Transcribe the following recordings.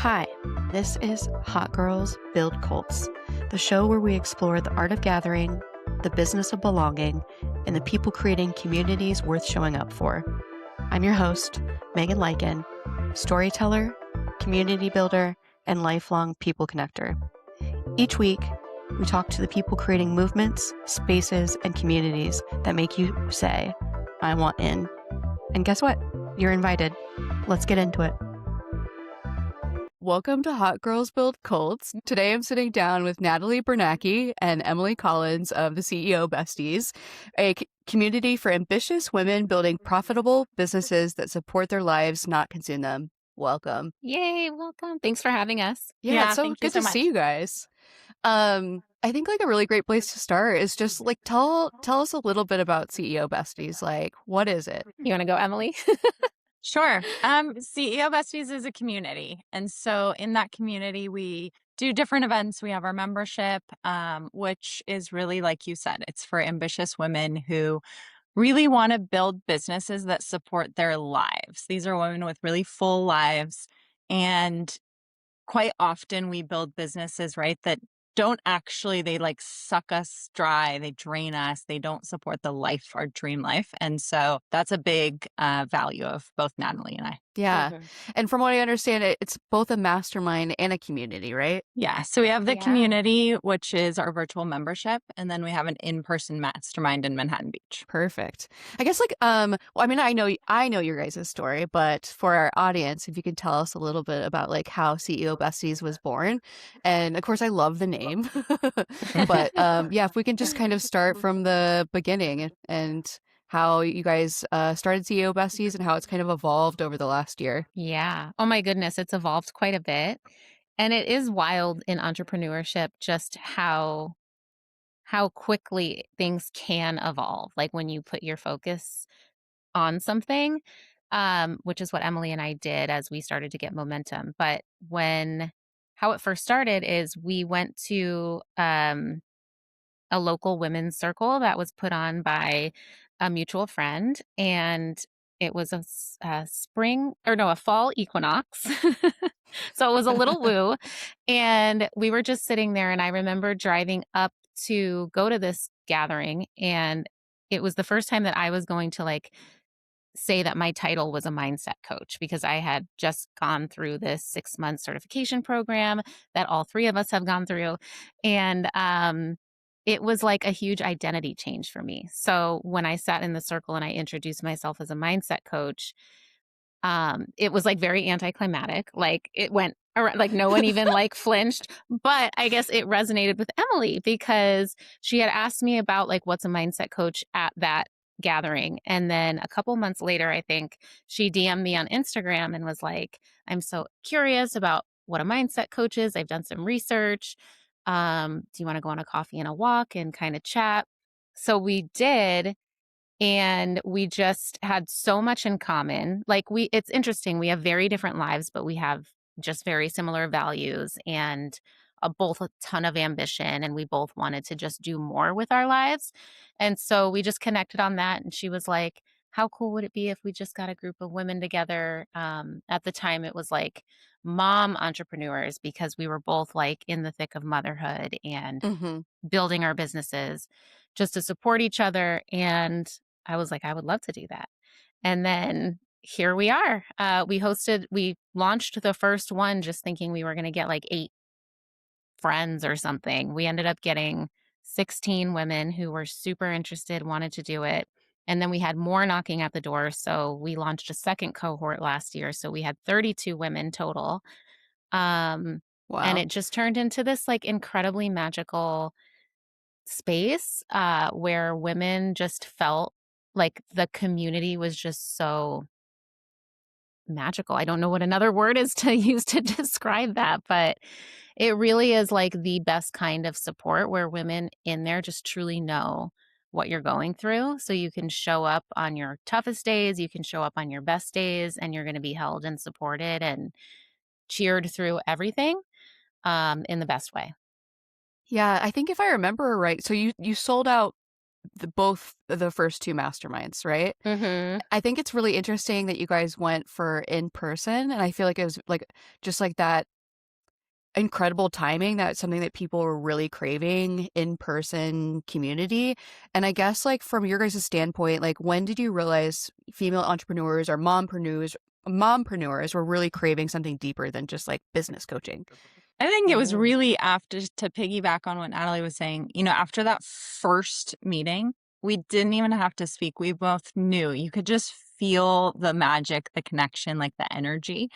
Hi, this is Hot Girls Build Cults, the show where we explore the art of gathering, the business of belonging, and the people creating communities worth showing up for. I'm your host, Megan Lycan, storyteller, community builder, and lifelong people connector. Each week, we talk to the people creating movements, spaces, and communities that make you say, I want in. And guess what? You're invited. Let's get into it. Welcome to Hot Girls Build Cults. Today I'm sitting down with Natalie Bernacchi and Emily Collins of the CEO Besties, a community for ambitious women building profitable businesses that support their lives, not consume them. Welcome. Yay, welcome. Thanks for having us. Yeah, it's so good to see you guys. I think like a really great place to start is just like tell us a little bit about CEO Besties. Like, what is it? You want to go, Emily? Sure. CEO Besties is a community. And so in that community, we do different events. We have our membership, which is really, like you said, it's for ambitious women who really want to build businesses that support their lives. These are women with really full lives. And quite often we build businesses, right, that don't actually, they like suck us dry. They drain us. They don't support the life, our dream life. And so that's a big value of both Natalie and I. Yeah. And from what I understand, it's both a mastermind and a community, right? Yeah. So we have the community, which is our virtual membership. And then we have an in-person mastermind in Manhattan Beach. Perfect. I guess like, well, I mean, I know your guys' story, but for our audience, if you could tell us a little bit about like how CEO Besties was born. And of course, I love the name, but yeah, if we can just kind of start from the beginning and how you guys started CEO Besties and how it's kind of evolved over the last year. Yeah. Oh my goodness, it's evolved quite a bit. And it is wild in entrepreneurship just how quickly things can evolve. Like when you put your focus on something, which is what Emily and I did as we started to get momentum. But how it first started is we went to a local women's circle that was put on by a mutual friend, and it was a fall equinox. So it was a little woo, and we were just sitting there, and I remember driving up to go to this gathering, and it was the first time that I was going to like say that my title was a mindset coach, because I had just gone through this 6-month certification program that all three of us have gone through. And it was like a huge identity change for me. So when I sat in the circle and I introduced myself as a mindset coach, it was like very anticlimactic. Like it went around, like no one even like flinched. But I guess it resonated with Emily because she had asked me about like what's a mindset coach at that gathering. And then a couple months later, I think she DM'd me on Instagram and was like, I'm so curious about what a mindset coach is. I've done some research. Do you want to go on a coffee and a walk and kind of chat? So we did. And we just had so much in common. Like it's interesting. We have very different lives, but we have just very similar values and both a ton of ambition. And we both wanted to just do more with our lives. And so we just connected on that. And she was like, how cool would it be if we just got a group of women together? At the time, it was like mom entrepreneurs, because we were both like in the thick of motherhood and building our businesses just to support each other. And I was like, I would love to do that. And then here we are. We launched the first one just thinking we were going to get like 8 friends or something. We ended up getting 16 women who were super interested, wanted to do it. And then we had more knocking at the door. So we launched a second cohort last year. So we had 32 women total. Wow. And it just turned into this like incredibly magical space where women just felt like the community was just so magical. I don't know what another word is to use to describe that, but it really is like the best kind of support where women in there just truly know what you're going through. So you can show up on your toughest days, you can show up on your best days, and you're going to be held and supported and cheered through everything in the best way. Yeah, I think if I remember right, so you sold out both the first 2 masterminds, right? I think it's really interesting that you guys went for in person, and I feel like it was like just like that incredible timing. That's something that people were really craving, in-person community. And I guess like from your guys' standpoint, like when did you realize female entrepreneurs or mompreneurs were really craving something deeper than just like business coaching? I think it was Ooh. really after, to piggyback on what Natalie was saying, after that first meeting, we didn't even have to speak. We both knew. You could just feel the magic, the connection, like the energy.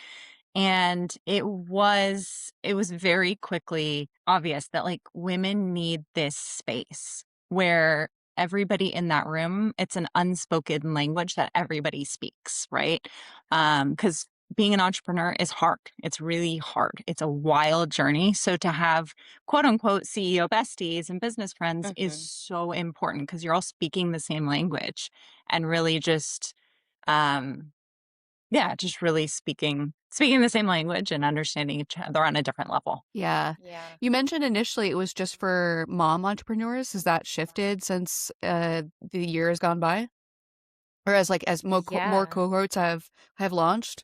And it was very quickly obvious that like women need this space where everybody in that room, it's an unspoken language that everybody speaks, right? Because being an entrepreneur is hard. It's really hard. It's a wild journey. So to have quote unquote CEO besties and business friends is so important because you're all speaking the same language and really just um yeah, just really speaking the same language and understanding each other on a different level. Yeah. Yeah. You mentioned initially it was just for mom entrepreneurs. Has that shifted since the year has gone by? Or as more Yeah. cohorts have launched?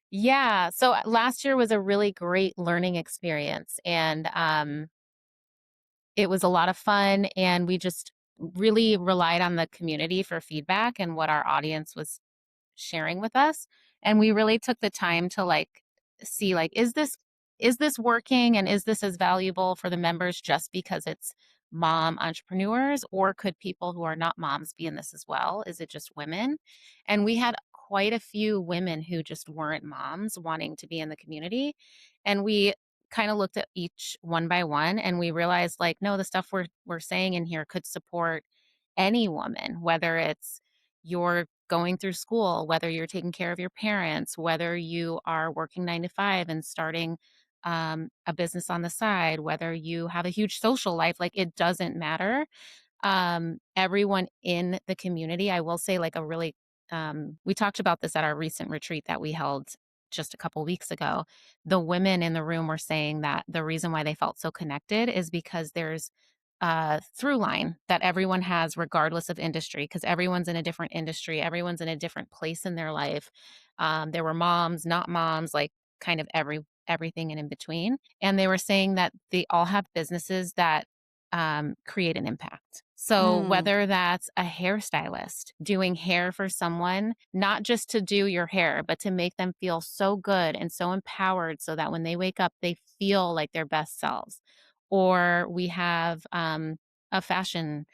Yeah. So last year was a really great learning experience, and it was a lot of fun, and we just really relied on the community for feedback and what our audience was sharing with us. And we really took the time to like see like is this working, and is this as valuable for the members just because it's mom entrepreneurs, or could people who are not moms be in this as well? Is it just women? And we had quite a few women who just weren't moms wanting to be in the community, and we kind of looked at each one by one, and we realized like no, the stuff we're saying in here could support any woman, whether it's you're going through school, whether you're taking care of your parents, whether you are working 9 to 5 and starting a business on the side, whether you have a huge social life, like it doesn't matter. Everyone in the community, I will say, like a really, we talked about this at our recent retreat that we held just a couple weeks ago. The women in the room were saying that the reason why they felt so connected is because there's a through line that everyone has regardless of industry, because everyone's in a different industry, everyone's in a different place in their life. There were moms, not moms, like kind of everything in between, and they were saying that they all have businesses that create an impact. So Mm, whether that's a hairstylist doing hair for someone, not just to do your hair, but to make them feel so good and so empowered so that when they wake up, they feel like their best selves. Or we have a fashion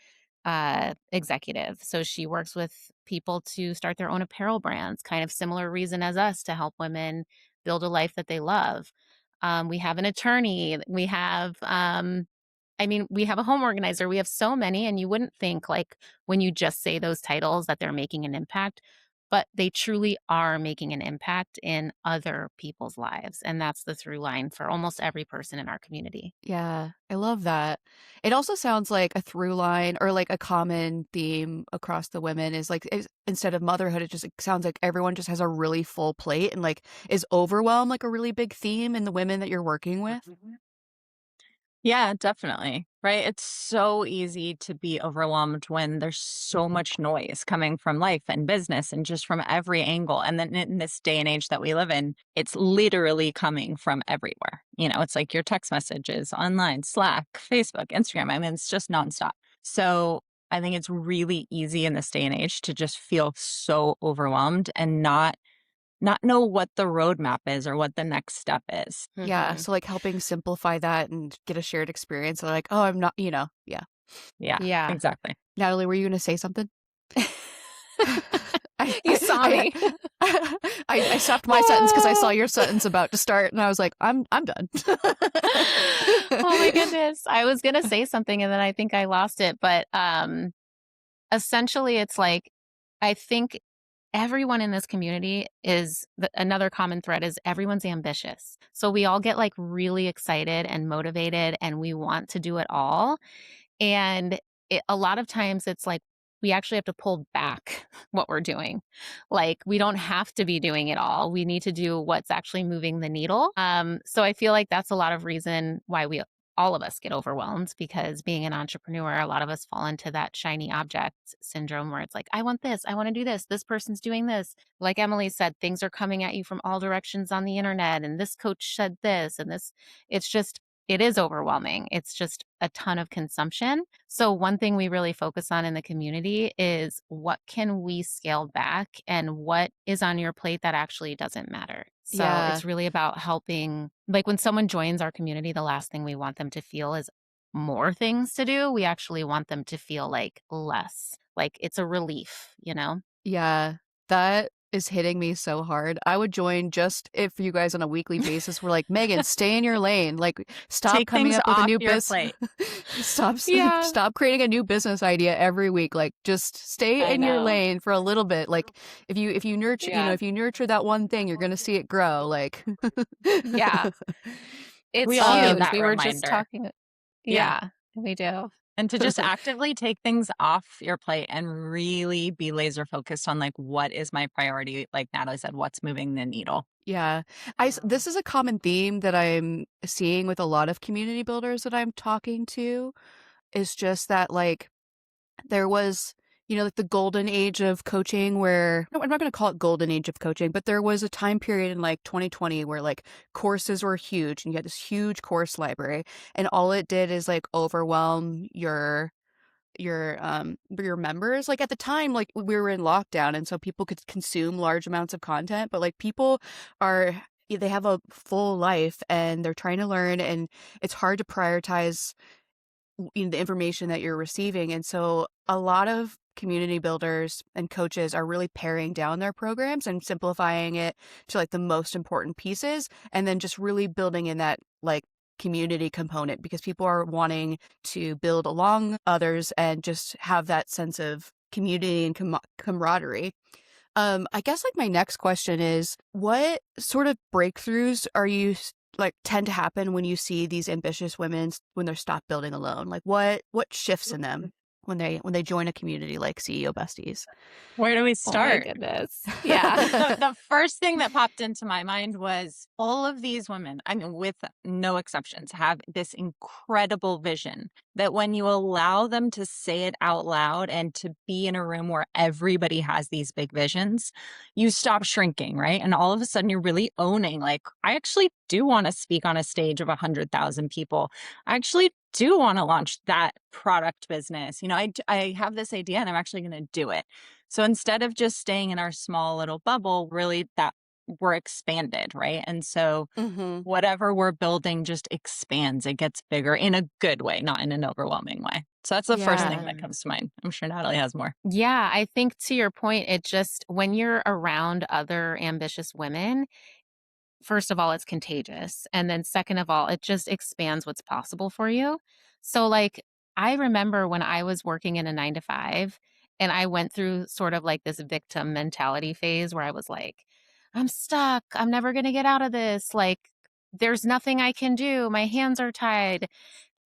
executive. So she works with people to start their own apparel brands, kind of similar reason as us to help women build a life that they love. We have an attorney. We have a home organizer. We have so many, and you wouldn't think like when you just say those titles that they're making an impact, but they truly are making an impact in other people's lives. And that's the through line for almost every person in our community. yeah, I love that. It also sounds like a through line or like a common theme across the women is like instead of motherhood, it just it sounds like everyone just has a really full plate and like is overwhelm like a really big theme in the women that you're working with? Yeah, definitely. Right. It's so easy to be overwhelmed when there's so much noise coming from life and business and just from every angle. And then in this day and age that we live in, it's literally coming from everywhere. It's like your text messages online, Slack, Facebook, Instagram. I mean, it's just nonstop. So I think it's really easy in this day and age to just feel so overwhelmed and not know what the roadmap is or what the next step is. Yeah, Mhm. so like helping simplify that and get a shared experience. So like, oh, I'm not, yeah. Yeah, Yeah. exactly. Natalie, were you going to say something? I, You saw I, me. I stopped my sentence because I saw your sentence about to start, and I was like, I'm done. Oh my goodness. I was going to say something and then I think I lost it, but essentially it's like I think everyone in this community is another common thread is everyone's ambitious. So we all get like really excited and motivated and we want to do it all. And a lot of times it's like we actually have to pull back what we're doing. Like we don't have to be doing it all. We need to do what's actually moving the needle. So I feel like that's a lot of reason why all of us get overwhelmed because being an entrepreneur, a lot of us fall into that shiny object syndrome where it's like, I want this, I want to do this, this person's doing this. Like Emily said, things are coming at you from all directions on the internet, and this coach said this, and this, it's just, it is overwhelming. It's just a ton of consumption. So one thing we really focus on in the community is what can we scale back and what is on your plate that actually doesn't matter. So Yeah. it's really about helping, like when someone joins our community, the last thing we want them to feel is more things to do. We actually want them to feel like less, like it's a relief, you know? Yeah, that is hitting me so hard. I would join just if you guys on a weekly basis were like, Megan, stay in your lane. Like, stop Take coming things up with a off new your business. plate. Yeah. Stop creating a new business idea every week. Like, just stay I in your know. lane for a little bit. Like, if you nurture, Yeah. if you nurture that one thing, you're gonna see it grow. Like, Yeah. It's We all need huge. that We were just reminder. talking. Yeah. Yeah, we do. And to just actively take things off your plate and really be laser focused on like, what is my priority? Like Natalie said, what's moving the needle? Yeah. This is a common theme that I'm seeing with a lot of community builders that I'm talking to, is just that like there was, like the golden age of coaching where, no, I'm not going to call it golden age of coaching, but there was a time period in like 2020 where like courses were huge and you had this huge course library, and all it did is like overwhelm your members. Like at the time, like we were in lockdown and so people could consume large amounts of content, but like people they have a full life and they're trying to learn, and it's hard to prioritize the information that you're receiving. And so a lot of community builders and coaches are really paring down their programs and simplifying it to like the most important pieces, and then just really building in that like community component, because people are wanting to build along others and just have that sense of community and camaraderie. I guess like my next question is, what sort of breakthroughs are you like tend to happen when you see these ambitious women when they're stopped building alone? Like what shifts in them when they join a community like CEO Besties? Where do we Oh my start? goodness. Yeah. The first thing that popped into my mind was all of these women, I mean, with no exceptions, have this incredible vision that when you allow them to say it out loud and to be in a room where everybody has these big visions, you stop shrinking, right? And all of a sudden you're really owning, like, I actually do want to speak on a stage of 100,000 people. I actually do want to launch that product business. I have this idea and I'm actually going to do it. So instead of just staying in our small little bubble, really that we're expanded, right? And so Mm-hmm. whatever we're building just expands. It gets bigger in a good way, not in an overwhelming way. So that's the first thing that comes to mind. I'm sure Natalie has more. Yeah, I think to your point, it just, when you're around other ambitious women, first of all, it's contagious. And then second of all, it just expands what's possible for you. So like, I remember when I was working in a 9 to 5 and I went through sort of like this victim mentality phase where I was like, I'm stuck. I'm never going to get out of this. Like, there's nothing I can do. My hands are tied.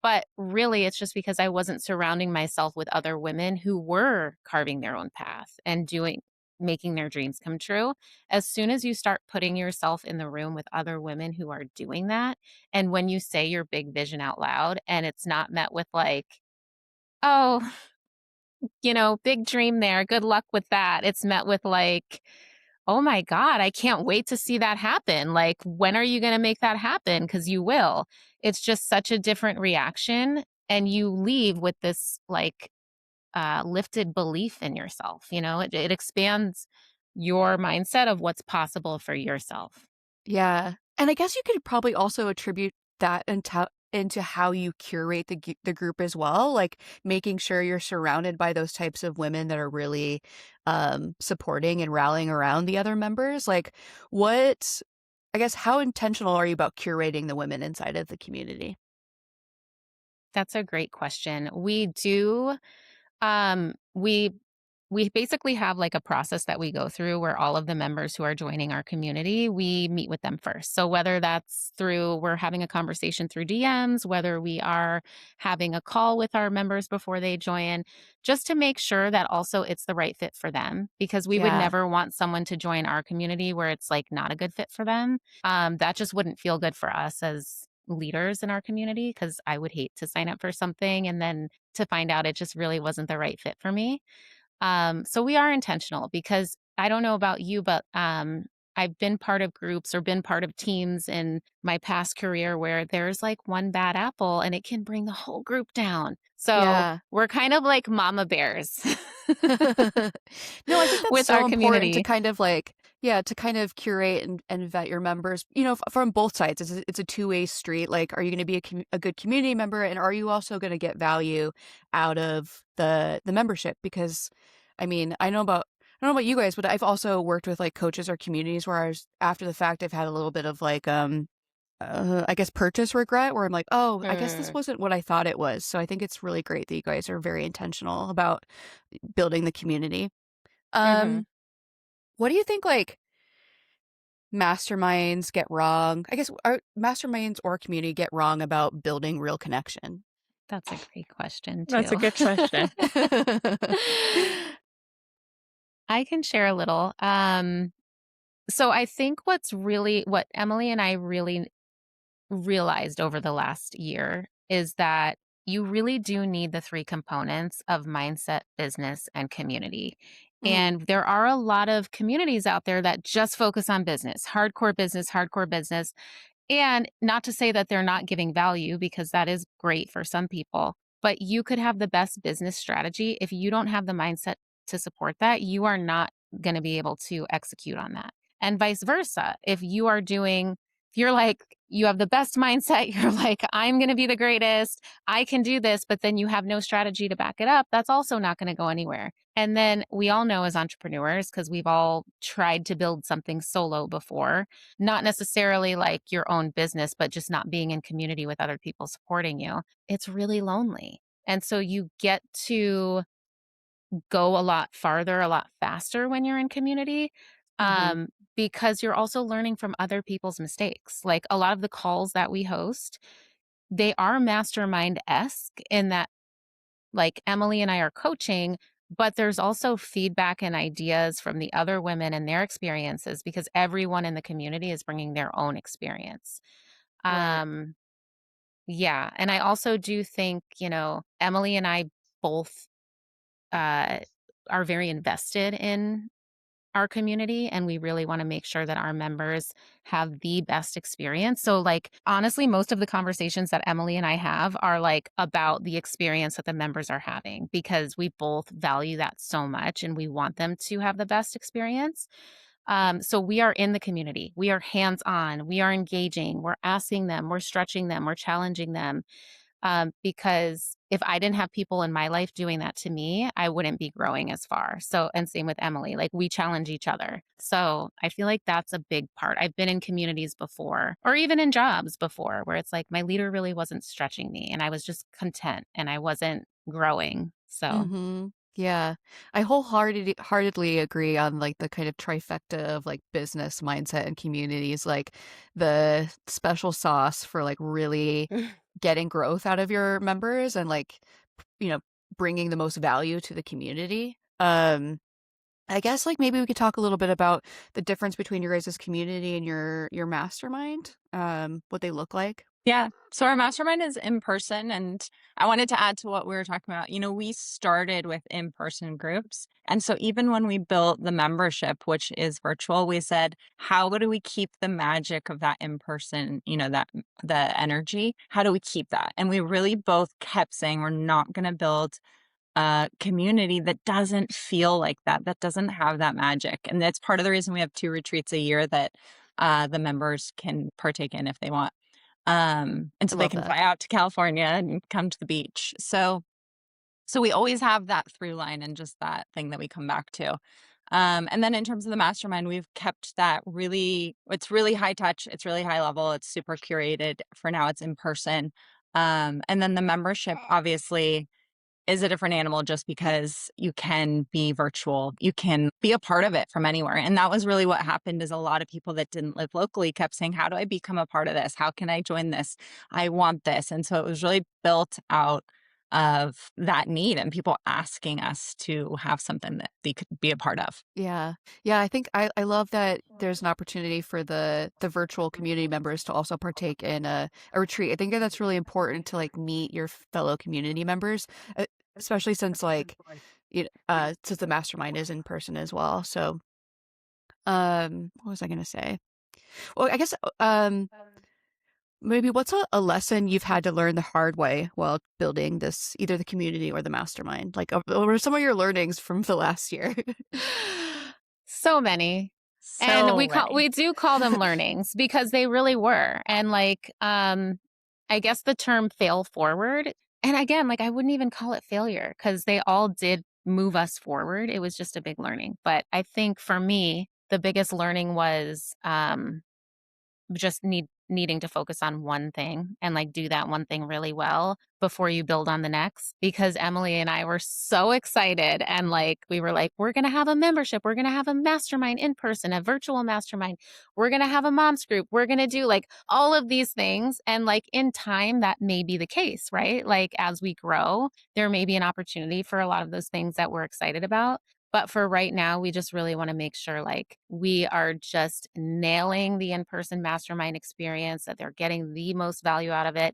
But really, it's just because I wasn't surrounding myself with other women who were carving their own path and making their dreams come true. As soon as you start putting yourself in the room with other women who are doing that, and when you say your big vision out loud and it's not met with like, oh, big dream there, good luck with that. It's met with like, oh my God, I can't wait to see that happen. Like, when are you going to make that happen? Because you will. It's just such a different reaction. And you leave with this like lifted belief in yourself. It expands your mindset of what's possible for yourself. Yeah. And I guess you could probably also attribute that into how you curate the group as well, like making sure you're surrounded by those types of women that are really supporting and rallying around the other members. Like I guess, how intentional are you about curating the women inside of the community? That's a great question. We do. We basically have like a process that we go through where all of the members who are joining our community, we meet with them first. So whether that's through we're having a conversation through DMs, whether we are having a call with our members before they join, just to make sure that also it's the right fit for them, because we would Yeah. never want someone to join our community where it's like not a good fit for them. That just wouldn't feel good for us as leaders in our community because I would hate to sign up for something and then to find out it just really wasn't the right fit for me. So we are intentional because I don't know about you, but I've been part of groups or been part of teams in my past career where there's like one bad apple and it can bring the whole group down. So Yeah. we're kind of like mama bears No, I think that's with so our important to community. kind of like, yeah, to kind of curate and vet your members, from both sides. It's a two-way street. Like, are you going to be a good community member, and are you also going to get value out of the membership? Because, I mean, I don't know about you guys, but I've also worked with like coaches or communities where after the fact, I've had a little bit of like, I guess purchase regret where I'm like, oh, I guess this Mm, wasn't what I thought it was. So I think it's really great that you guys are very intentional about building the community. hmm Um, what do you think like masterminds get wrong? I guess our masterminds or community get wrong about building real connection. That's a great question, That's too. a good question. I can share a little. So I think what Emily and I really realized over the last year is that you really do need the three components of mindset, business, and community. Mhm. And there are a lot of communities out there that just focus on business, hardcore business, hardcore business. And not to say that they're not giving value because that is great for some people, but you could have the best business strategy. If you don't have the mindset to support that, you are not going to be able to execute on that. And vice versa. If you're like, you have the best mindset, you're like, I'm going to be the greatest, I can do this, but then you have no strategy to back it up, that's also not going to go anywhere. And then we all know as entrepreneurs, because we've all tried to build something solo before, not necessarily like your own business, but just not being in community with other people supporting you. It's really lonely. And so you get to go a lot farther, a lot faster when you're in community. Mhm. Um, because you're also learning from other people's mistakes. Like a lot of the calls that we host, they are mastermind esque in that, like Emily and I are coaching, but there's also feedback and ideas from the other women and their experiences because everyone in the community is bringing their own experience. Right. Um, yeah. And I also do think, Emily and I both uh, are very invested in our community and we really want to make sure that our members have the best experience. So like honestly most of the conversations that Emily and I have are like about the experience that the members are having because we both value that so much and we want them to have the best experience. So we are in the community. We are hands on. We are engaging. We're asking them. We're stretching them. We're challenging them. Because if I didn't have people in my life doing that to me, I wouldn't be growing as far. So, and same with Emily, like we challenge each other. So I feel like that's a big part. I've been in communities before, or even in jobs before, where it's like my leader really wasn't stretching me and I was just content and I wasn't growing. So, Mhm. Yeah. I wholeheartedly agree on like the kind of trifecta of like business mindset and communities, like the special sauce for like really getting growth out of your members and like, you know, bringing the most value to the community. I guess like maybe we could talk a little bit about the difference between your guys' community and your mastermind, what they look like. Yeah. So our mastermind is in person. And I wanted to add to what we were talking about. We started with in person groups. And so even when we built the membership, which is virtual, we said, how do we keep the magic of that in person, that the energy? How do we keep that? And we really both kept saying, we're not going to build a community that doesn't feel like that, that doesn't have that magic. And that's part of the reason we have 2 retreats a year that the members can partake in if they want. And I so they love can that. fly out to California and come to the beach. So we always have that through line and just that thing that we come back to. And then in terms of the mastermind, we've kept that it's really high touch, it's really high level, it's super curated. For now, it's in person. And then the membership obviously is a different animal just because you can be virtual. You can be a part of it from anywhere. And that was really what happened is a lot of people that didn't live locally kept saying, how do I become a part of this? How can I join this? I want this. And so it was really built out of that need and people asking us to have something that they could be a part of. Yeah. Yeah, I think I love that there's an opportunity for the virtual community members to also partake in a retreat. I think that that's really important to like meet your fellow community members, uh, especially since like since the mastermind is in person as well. So, what was I gonna say? Well, I guess maybe what's a lesson you've had to learn the hard way while building this, either the community or the mastermind? Like, what are some of your learnings from the last year? So many. And So many. we do call them learnings because they really were. And like I guess the term fail forward. And again, like I wouldn't even call it failure because they all did move us forward. It was just a big learning. But I think for me, the biggest learning was just needing to focus on one thing and like do that one thing really well before you build on the next, because Emily and I were so excited and like we were like, we're going to have a membership, we're going to have a mastermind in person, a virtual mastermind, we're going to have a moms group, we're going to do like all of these things. And like in time that may be the case, right? Like as we grow there may be an opportunity for a lot of those things that we're excited about. But for right now, we just really want to make sure like we are just nailing the in-person mastermind experience, that they're getting the most value out of it,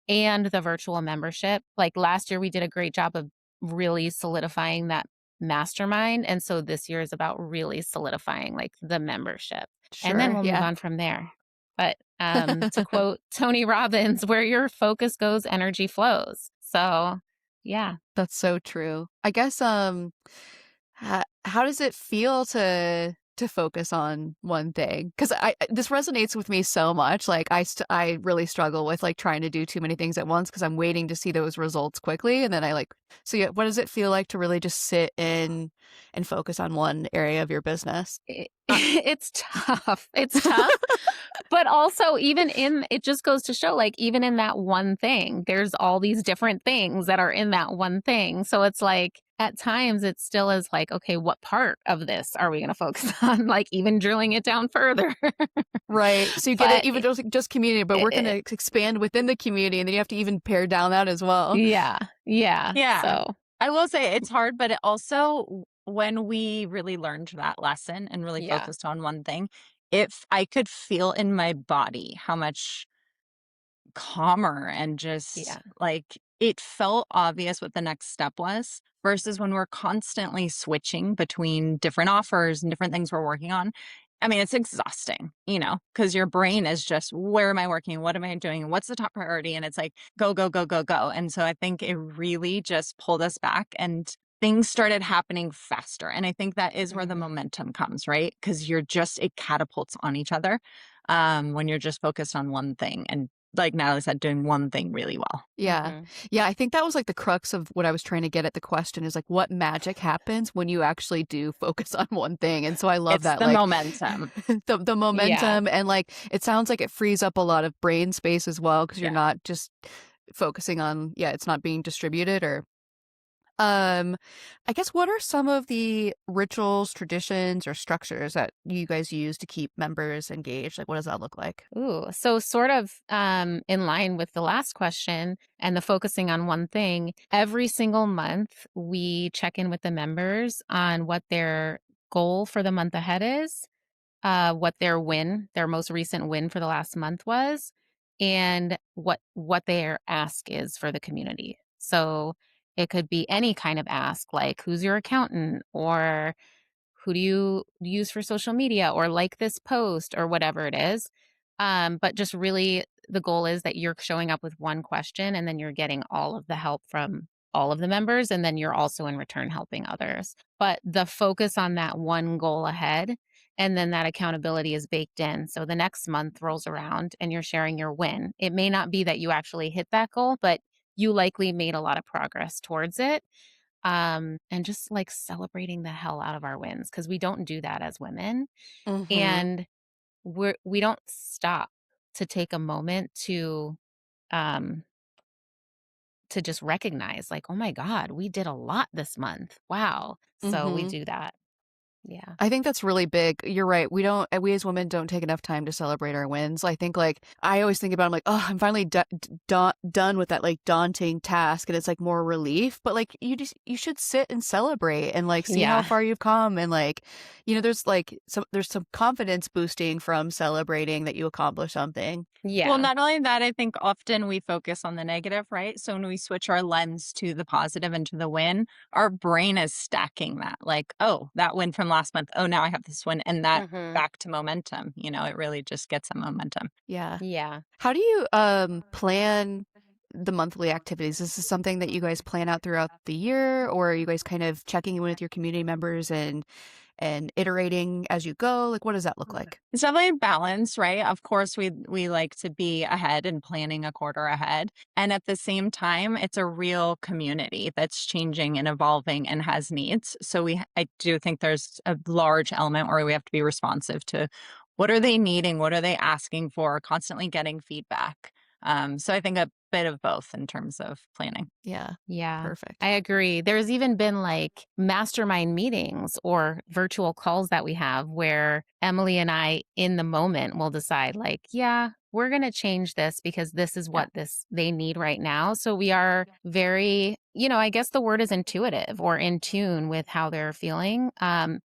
and the virtual membership. Like last year, we did a great job of really solidifying that mastermind. And so this year is about really solidifying like the membership. And then Sure, we'll move yeah. on from there. But to quote Tony Robbins, where your focus goes, energy flows. So yeah. That's so true. I guess how does it feel to focus on one thing? Because this resonates with me so much. Like I really struggle with like trying to do too many things at once because I'm waiting to see those results quickly, and then I like. So yeah, what does it feel like to really just sit in and focus on one area of your business? It's tough. It's tough. But also, even in it just goes to show, like, even in that one thing, there's all these different things that are in that one thing. So it's like, at times, it still is like, okay, what part of this are we going to focus on? Like, even drilling it down further. Right. So you get it But even just community, but we're going to expand within the community, and then you have to even pare down that as well. yeah, yeah. Yeah. So, I will say it's hard, but it also, when we really learned that lesson and really yeah, focused on one thing, if I could feel in my body how much calmer and just yeah. like it felt obvious what the next step was versus when we're constantly switching between different offers and different things we're working on. I mean, it's exhausting, because your brain is just, where am I working? What am I doing? What's the top priority? And it's like, go, go, go, go, go. And so I think it really just pulled us back and things started happening faster. And I think that is where the Mhm. momentum comes, right? Because it catapults on each other when you're just focused on one thing. And like Natalie said, doing one thing really well. Yeah. Mhm. Yeah, I think that was like the crux of what I was trying to get at the question is like what magic happens when you actually do focus on one thing. And so I love It's that the like momentum. the Yeah. momentum, and like it sounds like it frees up a lot of brain space as well because you're Yeah. not just focusing on, yeah, it's not being distributed or um I guess what are some of the rituals, traditions, or structures that you guys use to keep members engaged? Like what does that look like? Ooh, so sort of in line with the last question and the focusing on one thing, every single month we check in with the members on what their goal for the month ahead is, what their most recent win for the last month was, and what their ask is for the community. So it could be any kind of ask, like who's your accountant, or who do you use for social media, or like this post, or whatever it is. But just really, the goal is that you're showing up with one question and then you're getting all of the help from all of the members. And then you're also in return helping others. But the focus on that one goal ahead, and then that accountability is baked in. So the next month rolls around and you're sharing your win. It may not be that you actually hit that goal, but you likely made a lot of progress towards it, and just like celebrating the hell out of our wins because we don't do that as women. Mhm. And we don't stop to take a moment um to just recognize like, oh my God, we did a lot this month. Wow. So we Mhm. do that. Yeah. I think that's really big. You're right. We as women don't take enough time to celebrate our wins. I think like, I always think about, I'm like, oh, I'm finally done with that like daunting task. And it's like more relief, but like you should sit and celebrate and like see how Yeah. far you've come. And like, there's some confidence boosting from celebrating that you accomplish something. Well, Yeah. not only that, I think often we focus on the negative, right? So when we switch our lens to the positive and to the win, our brain is stacking that. Like, oh, that win from last month. Oh, now I have this win. And that Hmm. back to momentum. It really just gets a momentum. Yeah. Yeah. How do you plan the monthly activities? Is this something that you guys plan out throughout the year, or are you guys kind of checking in with your community members and iterating as you go? Like, what does that look like? It's definitely a balance, right? Of course, we like to be ahead and planning a quarter ahead. And at the same time, it's a real community that's changing and evolving and has needs. So I do think there's a large element where we have to be responsive to what are they needing, what are they asking for, constantly getting feedback. So I think a bit of both in terms of planning. Yeah, Yeah, perfect. I agree. There's even been like mastermind meetings or virtual calls that we have where Emily and I in the moment will decide like, yeah, we're going to change this because this is Yeah. what this they need right now. So we are very, I guess the word is intuitive or in tune with how they're feeling. And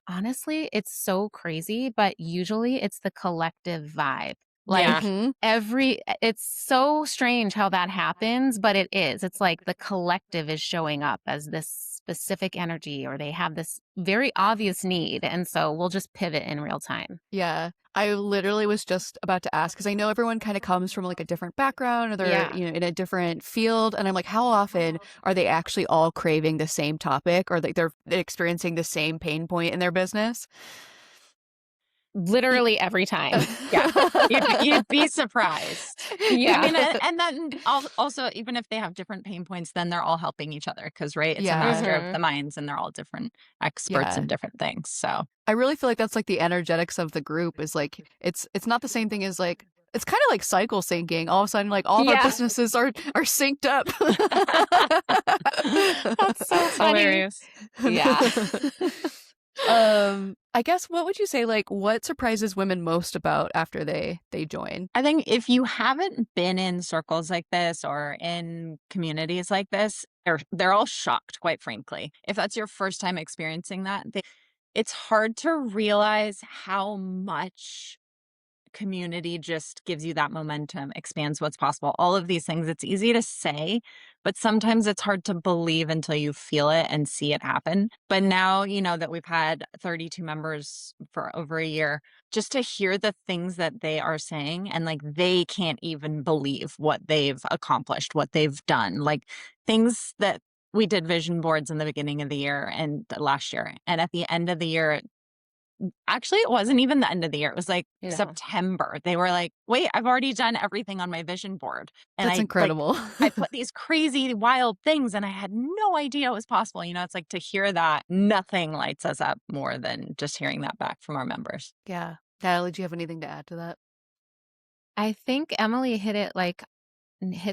honestly, it's so crazy, but usually it's the collective vibe. Yeah. Like Mm-hmm. it's so strange how that happens, but it is. It's like the collective is showing up as this specific energy, or they have this very obvious need. And so we'll just pivot in real time. Yeah. I literally was just about to ask because I know everyone kind of comes from like a different background, or they're, Yeah. in a different field. And I'm like, how often are they actually all craving the same topic, or like they're experiencing the same pain point in their business? Literally every time. Yeah. You'd be surprised. I Yeah. mean, and then also, even if they have different pain points, then they're all helping each other because, right, it's a Yeah. master of Hmm. the minds and they're all different experts Yeah. in different things. So, I really feel like that's like the energetics of the group is like it's not the same thing as like it's kind of like cycle syncing. All of a sudden, like all of our Yeah. businesses are synced up. That's so funny. hilarious. Yeah. I guess what would you say, like, what surprises women most about after they join? I think if you haven't been in circles like this or in communities like this, they're all shocked, quite frankly. If that's your first time experiencing that, it's hard to realize how much community just gives you that momentum, expands what's possible. All of these things, it's easy to say, but sometimes it's hard to believe until you feel it and see it happen. But now, that we've had 32 members for over a year, just to hear the things that they are saying and like they can't even believe what they've accomplished, what they've done, like things that we did vision boards in the beginning of the year and last year. And at the end of the year, actually, it wasn't even the end of the year. It was like No. September. They were like, "Wait, I've already done everything on my vision board." And That's incredible. I put these crazy wild things and I had no idea it was possible. It's like to hear that, nothing lights us up more than just hearing that back from our members. Yeah. Natalie, do you have anything to add to that? I think Emily hit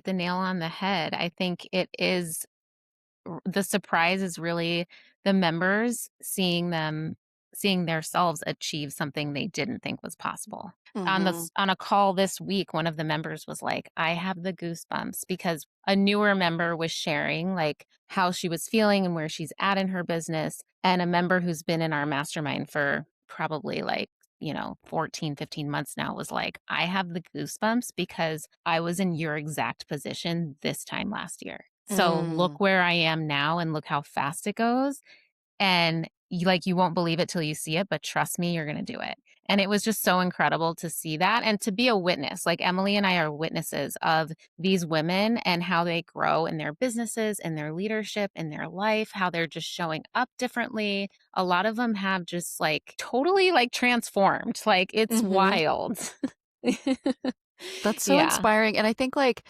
the nail on the head. I think it is the surprise is really the members seeing themselves achieve something they didn't think was possible. Mm-hmm. On a call this week, one of the members was like, I have the goosebumps because a newer member was sharing like how she was feeling and where she's at in her business. And a member who's been in our mastermind for probably like 14, 15 months now was like, I have the goosebumps because I was in your exact position this time last year. So Mm. look where I am now and look how fast it goes. And you won't believe it till you see it, but trust me, you're going to do it. And it was just so incredible to see that and to be a witness. Like Emily and I are witnesses of these women and how they grow in their businesses, in their leadership, in their life, how they're just showing up differently. A lot of them have just like totally like transformed. Like it's Mm-hmm. wild. That's so Yeah. inspiring. And I think like,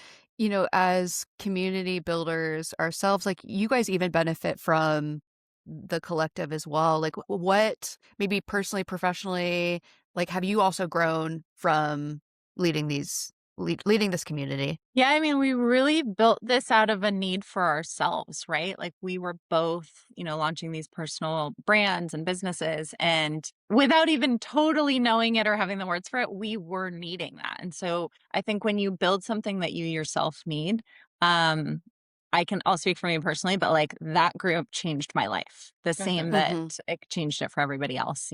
as community builders ourselves, like you guys even benefit from the collective as well. Like what maybe personally, professionally, like have you also grown from leading these leading this community? Yeah, I mean, we really built this out of a need for ourselves, right? Like we were both, launching these personal brands and businesses. And without even totally knowing it or having the words for it, we were needing that. And so I think when you build something that you yourself need, um, I'll speak for me personally, but like that group changed my life the same that Hmm. it changed it for everybody else.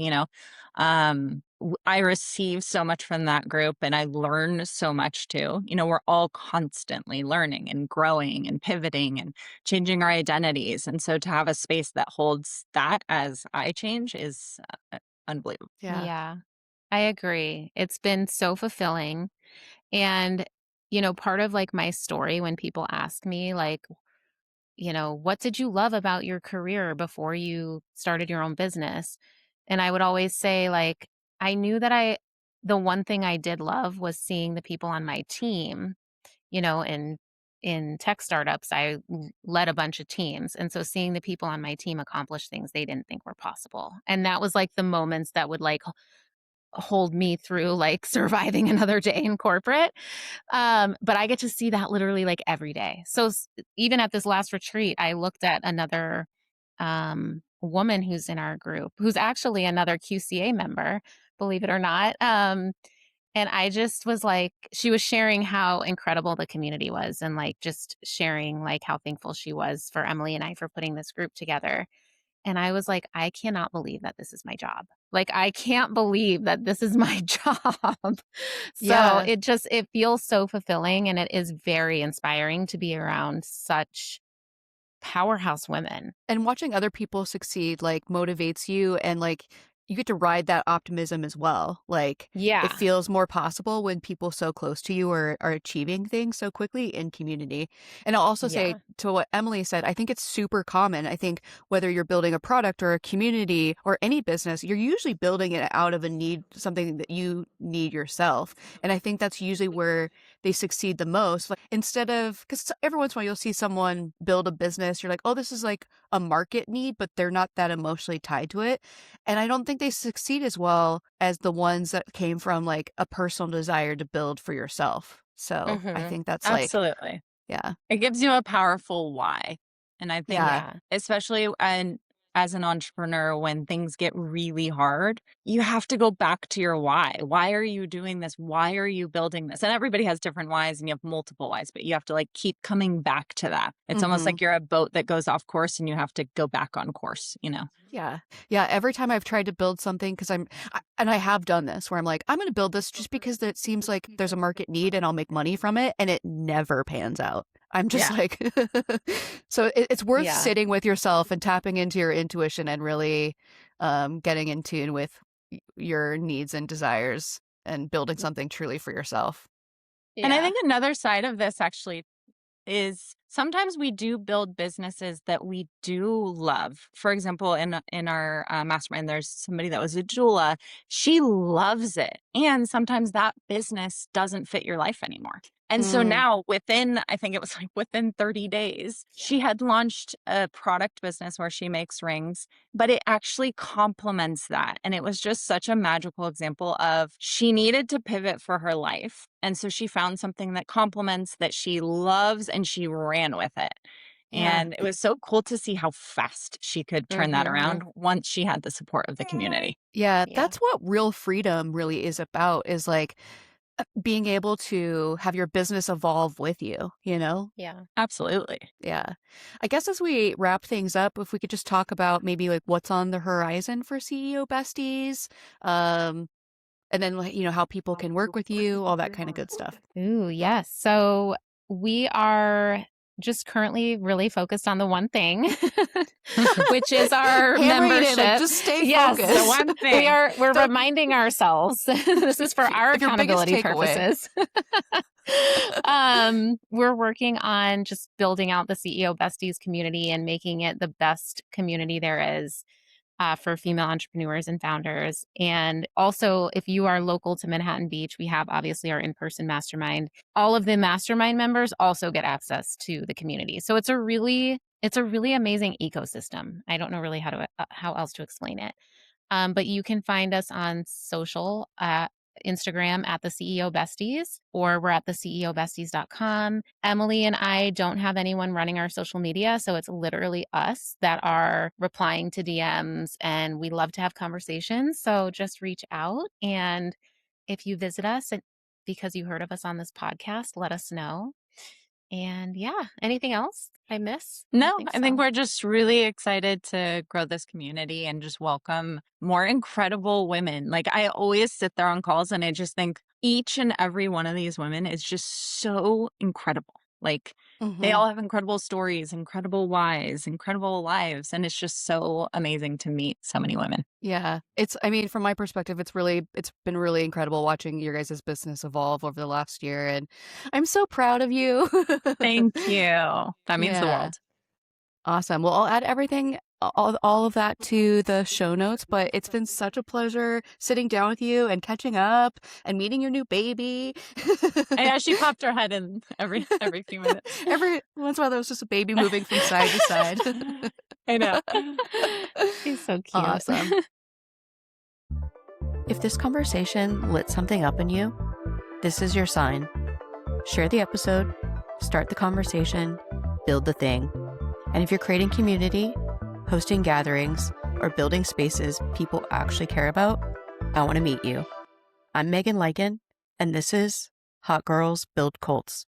I receive so much from that group and I learn so much too. We're all constantly learning and growing and pivoting and changing our identities. And so to have a space that holds that as I change is unbelievable. Yeah. Yeah, I agree. It's been so fulfilling. And, part of like my story when people ask me, like, what did you love about your career before you started your own business? And I would always say, like, I knew that the one thing I did love was seeing the people on my team, and in tech startups, led a bunch of teams. And so seeing the people on my team accomplish things they didn't think were possible. And that was like the moments that would like hold me through like surviving another day in corporate. But I get to see that literally like every day. So even at this last retreat, I looked at another woman who's in our group, who's actually another QCA member, believe it or not. And I just was like, she was sharing how incredible the community was and like just sharing like how thankful she was for Emily and I for putting this group together. And I was like, I cannot believe that this is my job. Like, I can't believe that this is my job. So Yeah. it feels so fulfilling and it is very inspiring to be around such powerhouse women. And watching other people succeed, like, motivates you and, like, you get to ride that optimism as well. Like, it Yeah. feels more possible when people so close to you are achieving things so quickly in community. And I'll also say Yeah. to what Emily said, I think it's super common. I think whether you're building a product or a community or any business, you're usually building it out of a need, something that you need yourself. And I think that's usually where they succeed the most. Like, instead of, because every once in a while you'll see someone build a business, you're like, oh, this is like a market need, but they're not that emotionally tied to it. And I don't think they succeed as well as the ones that came from like a personal desire to build for yourself. So I Hmm. think that's like, Absolutely. yeah, It gives you a powerful why. And I think, yeah. Yeah. especially as an entrepreneur, when things get really hard, you have to go back to your why. Why are you doing this? Why are you building this? And everybody has different whys and you have multiple whys, but you have to like keep coming back to that. It's almost Hmm. like you're a boat that goes off course and you have to go back on course. Yeah. Yeah. Every time I've tried to build something, because and I have done this where I'm like, I'm going to build this just because it seems like there's a market need and I'll make money from it. And it never pans out. I'm just Yeah. like, so it's worth Yeah. sitting with yourself and tapping into your intuition and really getting in tune with your needs and desires and building something truly for yourself. And I Yeah. think another side of this actually is sometimes we do build businesses that we do love. For example, in our mastermind, there's somebody that was a doula. She loves it, and sometimes that business doesn't fit your life anymore. And so Mm, now, I think it was like within 30 days, she had launched a product business where she makes rings, but it actually complements that. And it was just such a magical example of she needed to pivot for her life. And so she found something that complements that she loves and she ran with it. yeah. And it was so cool to see how fast she could turn that Hmm. around once she had the support of the community. Yeah, Yeah. that's what real freedom really is about, is like being able to have your business evolve with you, you know? Yeah. Absolutely. Yeah. I guess as we wrap things up, if we could just talk about maybe like what's on the horizon for CEO Besties, um, and then like, how people can work with you, all that kind of good stuff. Ooh, yes. So we are just currently really focused on the one thing, which is our Hammering it in, like, membership. just stay Yes. The focused. one thing. We're Don't reminding ourselves this is for our like your biggest accountability takeaway. purposes. We're working on just building out the CEO Besties community and making it the best community there is for female entrepreneurs and founders. And also, if you are local to Manhattan Beach, we have obviously our in-person mastermind. All of the mastermind members also get access to the community. So it's a really amazing ecosystem. I don't know really how else to explain it. But you can find us on social Instagram at the CEO Besties, or we're at the CEOBesties.com. Emily and I don't have anyone running our social media, so it's literally us that are replying to DMs, and we love to have conversations. So just reach out, and if you visit us because you heard of us on this podcast, let us know. And yeah, anything else I miss? No, I think so. we're just really excited to grow this community and just welcome more incredible women. Like, I always sit there on calls and I just think each and every one of these women is just so incredible. Like, they all have incredible stories, incredible whys, incredible lives. And it's just so amazing to meet so many women. Yeah. I mean, from my perspective, it's been really incredible watching your guys' business evolve over the last year. And I'm so proud of you. Thank you. That means the Yeah. world. Awesome. Well, I'll add everything, all of that to the show notes, but it's been such a pleasure sitting down with you and catching up and meeting your new baby. Yeah, she popped her head in every few minutes. Every once in a while, there was just a baby moving from side to side. I know. She's so cute. Awesome. If this conversation lit something up in you, this is your sign. Share the episode, start the conversation, build the thing. And if you're creating community, hosting gatherings, or building spaces people actually care about, I want to meet you. I'm Megan Lycan, and this is Hot Girls Build Cults.